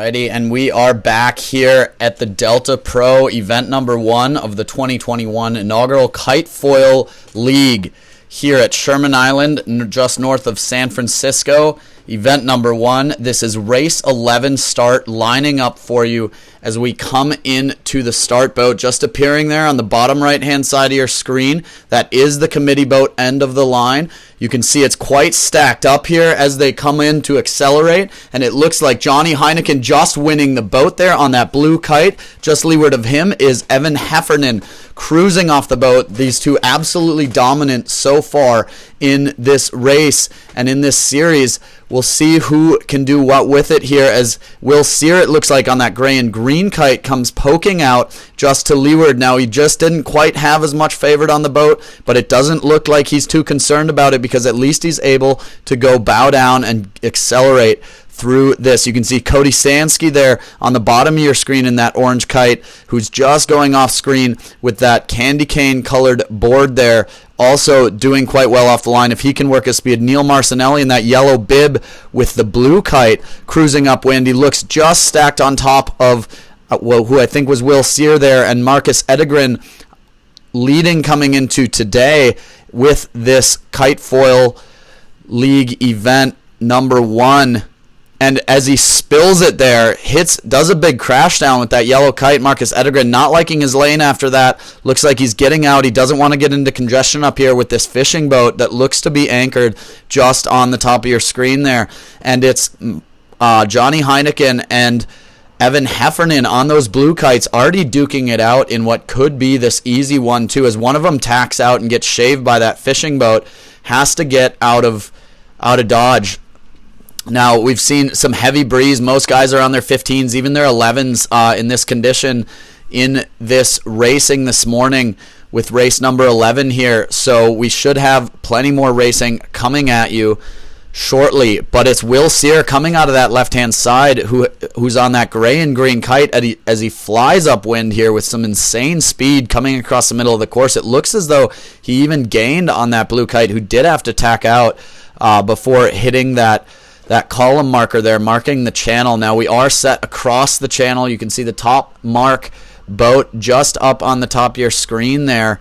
Alrighty, and we are back here at the Delta Pro event number 1 of the 2021 inaugural Kite Foil League here at Sherman Island, just north of San Francisco. Event number 1. This is race 11 start lining up for you as we come into the start boat. Just appearing there on the bottom right hand side of your screen, that is the committee boat end of the line. You can see it's quite stacked up here as they come in to accelerate, and it looks like Johnny Heineken just winning the boat there on that blue kite. Just leeward of him is Evan Heffernan cruising off the boat. These two absolutely dominant so far in this race and in this series. We'll see who can do what with it here as Will Sear, it looks like, on that gray and green kite comes poking out just to leeward. Now, he just didn't quite have as much favored on the boat, but it doesn't look like he's too concerned about it because at least he's able to go bow down and accelerate through this. You can see Cody Sansky there on the bottom of your screen in that orange kite, who's just going off screen with that candy cane colored board there, also doing quite well off the line. If he can work his speed, Neil Marcinelli in that yellow bib with the blue kite cruising upwind. He looks just stacked on top of who I think was Will Sear there, and Marcus Edegren leading coming into today with this Kite Foil League event number 1. And as he spills it there, does a big crash down with that yellow kite. Marcus Edegren not liking his lane after that. Looks like he's getting out. He doesn't want to get into congestion up here with this fishing boat that looks to be anchored just on the top of your screen there. And it's Johnny Heineken and Evan Heffernan on those blue kites already duking it out in what could be this easy 1-2 as one of them tacks out and gets shaved by that fishing boat. Has to get out of dodge. Now, we've seen some heavy breeze. Most guys are on their 15s, even their 11s in this condition in this racing this morning with race number 11 here. So we should have plenty more racing coming at you shortly. But it's Will Sear coming out of that left-hand side who's on that gray and green kite as he flies upwind here with some insane speed coming across the middle of the course. It looks as though he even gained on that blue kite, who did have to tack out before hitting that column marker there, marking the channel. Now we are set across the channel. You can see the top mark boat just up on the top of your screen there.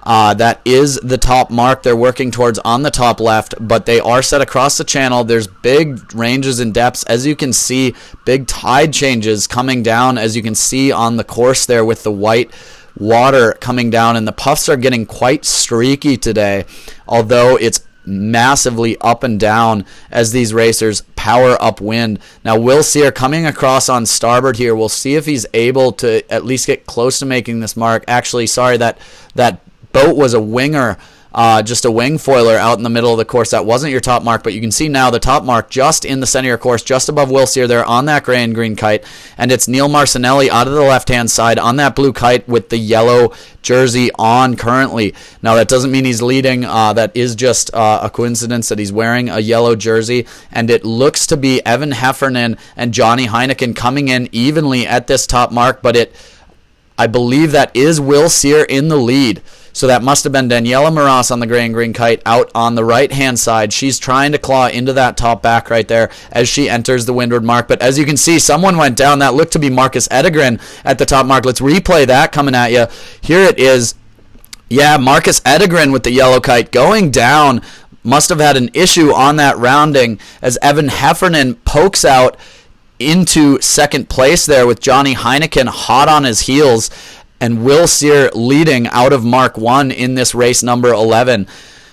That is the top mark they're working towards on the top left, but they are set across the channel. There's big ranges in depths. As you can see, big tide changes coming down, as you can see on the course there with the white water coming down, and the puffs are getting quite streaky today, although it's massively up and down as these racers power upwind. Now Will Sear coming across on starboard here. We'll see if he's able to at least get close to making this mark. Actually, sorry, that boat was a winger, just a wing foiler out in the middle of the course. That wasn't your top mark, but you can see now the top mark just in the center of your course, just above Will Sear there on that gray and green kite. And it's Neil Marcinelli out of the left-hand side on that blue kite with the yellow jersey on currently. Now that doesn't mean he's leading. That is just a coincidence that he's wearing a yellow jersey. And it looks to be Evan Heffernan and Johnny Heineken coming in evenly at this top mark, but I believe that is Will Sear in the lead. So that must have been Daniela Maras on the gray and green kite out on the right-hand side. She's trying to claw into that top back right there as she enters the windward mark. But as you can see, someone went down. That looked to be Marcus Edegren at the top mark. Let's replay that coming at you. Here it is. Yeah, Marcus Edegren with the yellow kite going down. Must have had an issue on that rounding as Evan Heffernan pokes out into second place there with Johnny Heineken hot on his heels, and Will Sear leading out of Mark 1 in this race number 11.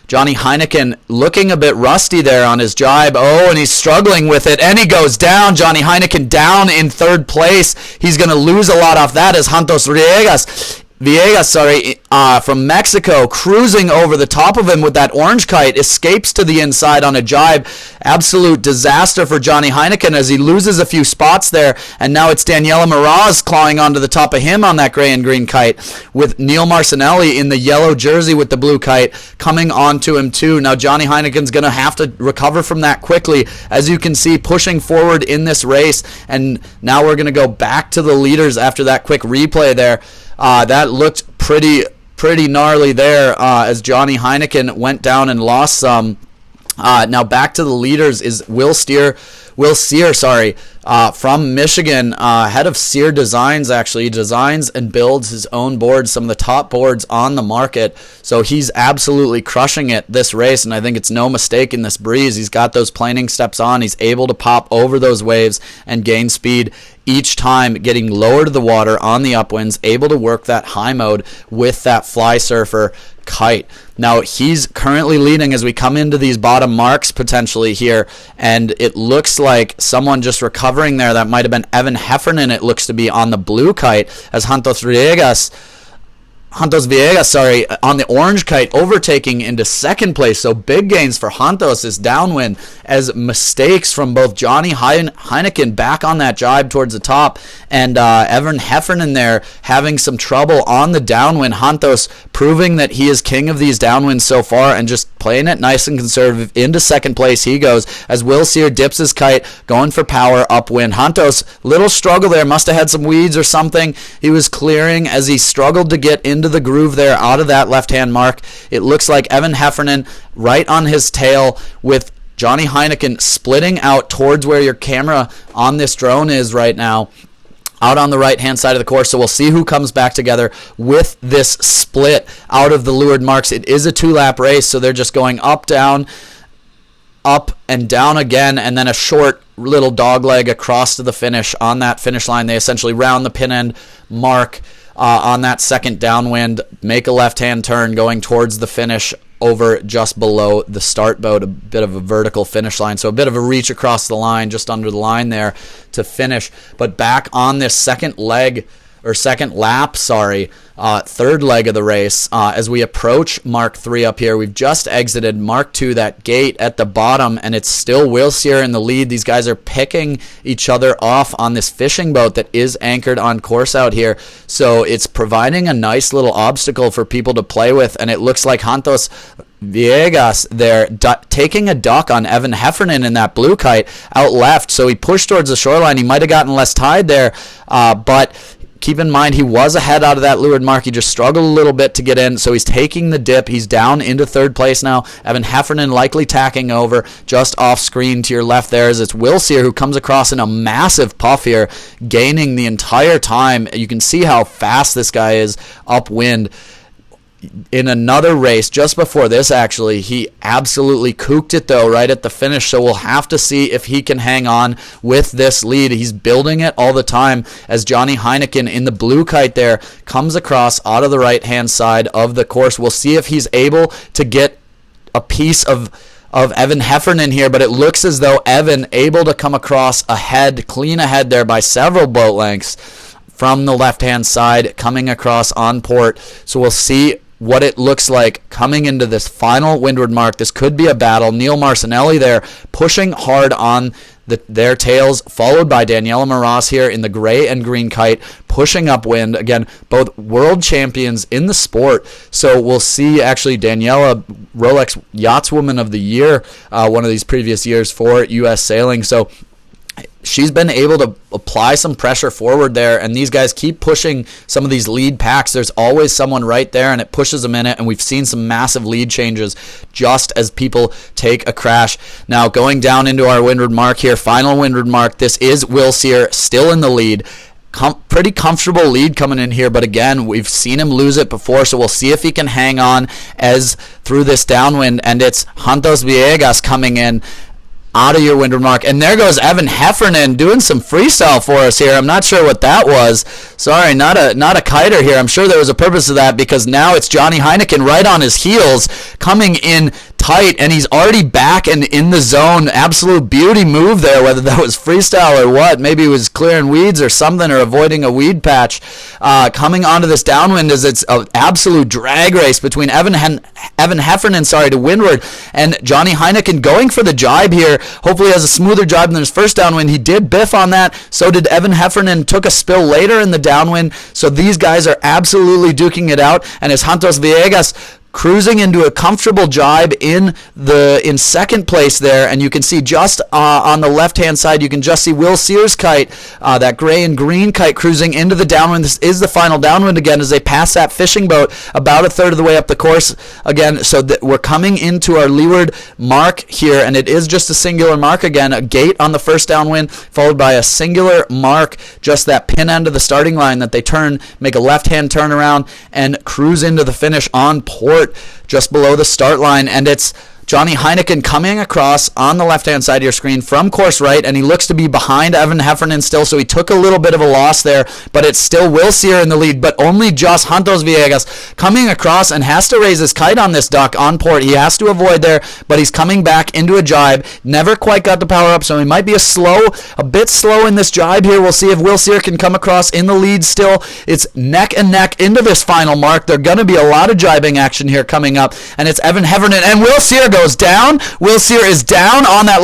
Johnny Heineken looking a bit rusty there on his jibe. Oh, and he's struggling with it, and he goes down. Johnny Heineken down in third place. He's going to lose a lot off that as Santos Villegas, from Mexico, cruising over the top of him with that orange kite, escapes to the inside on a jibe. Absolute disaster for Johnny Heineken as he loses a few spots there, and now it's Daniela Maras clawing onto the top of him on that gray and green kite, with Neil Marcinelli in the yellow jersey with the blue kite coming onto him too. Now Johnny Heineken's going to have to recover from that quickly, as you can see, pushing forward in this race, and now we're going to go back to the leaders after that quick replay there. That looked pretty gnarly there as Johnny Heineken went down and lost some. Now back to the leaders is Will Sear Will Sear, from Michigan, head of Sear Designs, actually. He designs and builds his own boards, some of the top boards on the market. So he's absolutely crushing it this race, and I think it's no mistake in this breeze. He's got those planing steps on. He's able to pop over those waves and gain speed each time, getting lower to the water on the upwinds, able to work that high mode with that fly surfer Kite. Now he's currently leading as we come into these bottom marks potentially here, and it looks like someone just recovering there. That might have been Evan Heffernan, it looks to be, on the blue Kite, as Santos Villegas, on the orange Kite, overtaking into second place. So big gains for Santos this downwind, as mistakes from both Johnny Heineken back on that jibe towards the top, and Evan Heffernan there having some trouble on the downwind. Santos proving that he is king of these downwinds so far and just playing it nice and conservative. Into second place he goes, as Will Sear dips his Kite, going for power upwind. Santos, little struggle there, must have had some weeds or something he was clearing as he struggled to get into the groove there out of that left-hand mark. It looks like Evan Heffernan right on his tail, with Johnny Heineken splitting out towards where your camera on this drone is right now, out on the right-hand side of the course. So we'll see who comes back together with this split out of the leeward marks. It is a 2-lap race, so they're just going up, down, up, and down again, and then a short little dogleg across to the finish. On that finish line, they essentially round the pin end mark on that second downwind, make a left-hand turn going towards the finish over just below the start boat, a bit of a vertical finish line. So a bit of a reach across the line, just under the line there to finish. But back on this second lap, third leg of the race, as we approach Mark 3 up here. We've just exited Mark 2, that gate at the bottom, and it's still Will Sear in the lead. These guys are picking each other off on this fishing boat that is anchored on course out here. So it's providing a nice little obstacle for people to play with, and it looks like Santos Villegas there taking a duck on Evan Heffernan in that blue Kite out left. So he pushed towards the shoreline. He might have gotten less tide there, but keep in mind, he was ahead out of that leeward mark. He just struggled a little bit to get in, so he's taking the dip. He's down into third place now. Evan Heffernan likely tacking over just off screen to your left there, as it's Will Sear who comes across in a massive puff here, gaining the entire time. You can see how fast this guy is upwind. In another race just before this, actually, he absolutely cooked it though right at the finish, so we'll have to see if he can hang on with this lead. He's building it all the time, as Johnny Heineken in the blue Kite there comes across out of the right hand side of the course. We'll see if he's able to get a piece of Evan Heffernan here, but it looks as though Evan able to come across ahead, clean ahead there by several boat lengths from the left hand side, coming across on port. So we'll see what it looks like coming into this final windward mark. This could be a battle. Neil Marcinelli there pushing hard on their tails, followed by Daniela Maras here in the gray and green Kite, pushing upwind. Again, both world champions in the sport. So we'll see, actually, Daniela, Rolex Yachtswoman of the Year, one of these previous years for U.S. Sailing. So she's been able to apply some pressure forward there, and these guys keep pushing some of these lead packs. There's always someone right there, and it pushes them in it, and we've seen some massive lead changes just as people take a crash. Now, going down into our windward mark here, final windward mark, this is Will Sear still in the lead. Pretty comfortable lead coming in here, but again, we've seen him lose it before, so we'll see if he can hang on as through this downwind, and it's Santos Villegas coming in out of your windward mark. And there goes Evan Heffernan doing some freestyle for us here. I'm not sure what that was. Sorry, not a kiter here. I'm sure there was a purpose to that, because now it's Johnny Heineken right on his heels coming in tight, and he's already back and in the zone. Absolute beauty move there, whether that was freestyle or what. Maybe he was clearing weeds or something, or avoiding a weed patch. Coming onto this downwind, as it's an absolute drag race between Evan Heffernan to windward, and Johnny Heineken going for the jibe here. Hopefully has a smoother jibe than his first downwind. He did biff on that. So did Evan Heffernan. Took a spill later in the downwind. So these guys are absolutely duking it out. And as Santos Villegas cruising into a comfortable jibe in second place there, and you can see just on the left-hand side, you can just see Will Sears' kite, that gray and green kite, cruising into the downwind. This is the final downwind again as they pass that fishing boat about a third of the way up the course again. So that we're coming into our leeward mark here, and it is just a singular mark again, a gate on the first downwind, followed by a singular mark, just that pin end of the starting line that they turn, make a left-hand turn around, and cruise into the finish on port just below the start line. And it's Johnny Heineken coming across on the left-hand side of your screen from course right, and he looks to be behind Evan Heffernan still, so he took a little bit of a loss there, but it's still Will Sear in the lead, but only just Santos Villegas coming across and has to raise his kite on this duck on port. He has to avoid there, but he's coming back into a jibe. Never quite got the power up, so he might be a bit slow in this jibe here. We'll see if Will Sear can come across in the lead still. It's neck and neck into this final mark. There's going to be a lot of jibing action here coming up, and it's Evan Heffernan, and Will Sear goes down. Will Sear is down on that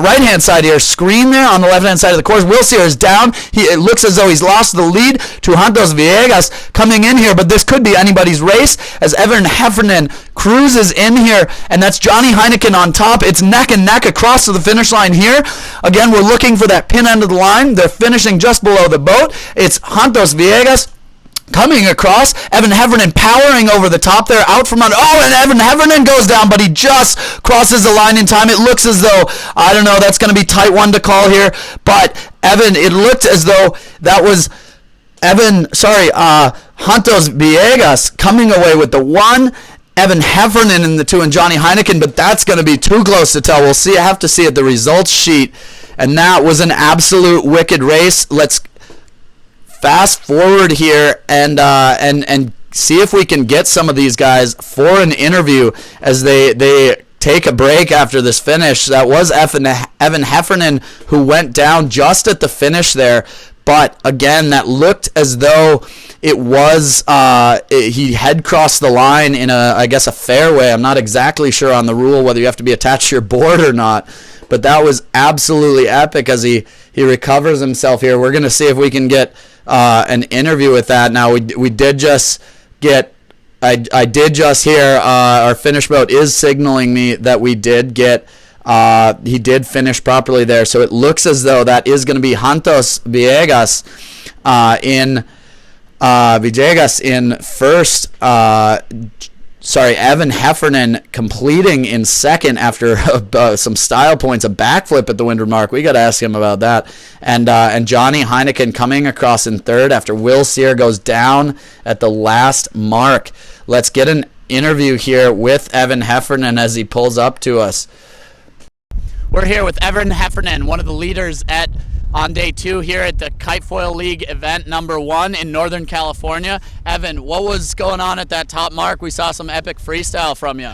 right-hand side here. Screen there on the left-hand side of the course. Will Sear is down. It looks as though he's lost the lead to Santos Villegas coming in here, but this could be anybody's race as Evan Heffernan cruises in here, and that's Johnny Heineken on top. It's neck and neck across to the finish line here. Again, we're looking for that pin end of the line. They're finishing just below the boat. It's Santos Villegas coming across, Evan Heffernan powering over the top there, out from under. Oh, and Evan Heffernan goes down, but he just crosses the line in time. It looks as though, I don't know, that's going to be tight one to call here, but Evan, it looked as though that was Santos Villegas coming away with the one, Evan Heffernan in the two, and Johnny Heineken, but that's going to be too close to tell. We'll see. I have to see at the results sheet, and that was an absolute wicked race. Let's fast forward here and see if we can get some of these guys for an interview as they take a break after this finish. That was Evan Heffernan who went down just at the finish there. But again, that looked as though it was he head crossed the line in I guess a fairway. I'm not exactly sure on the rule whether you have to be attached to your board or not. But that was absolutely epic as he recovers himself here. We're going to see if we can get an interview with that. Now we did just get. I did just hear our finish boat is signaling me that we did get. He did finish properly there, so it looks as though that is going to be Santos Villegas in first. Evan Heffernan completing in second after some style points, a backflip at the windward mark. We got to ask him about that. And Johnny Heineken coming across in third after Will Sear goes down at the last mark. Let's get an interview here with Evan Heffernan as he pulls up to us. We're here with Evan Heffernan, one of the leaders on day 2 here at the Kite Foil League event number 1 in Northern California. Evan, what was going on at that top mark? We saw some epic freestyle from you.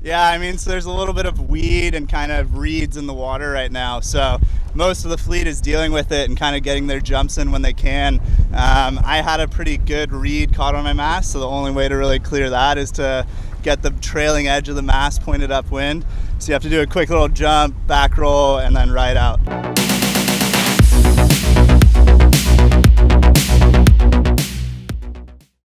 Yeah, I mean, so there's a little bit of weed and kind of reeds in the water right now, so most of the fleet is dealing with it and kind of getting their jumps in when they can. I had a pretty good reed caught on my mast, so the only way to really clear that is to get the trailing edge of the mast pointed upwind. So you have to do a quick little jump, back roll, and then ride out.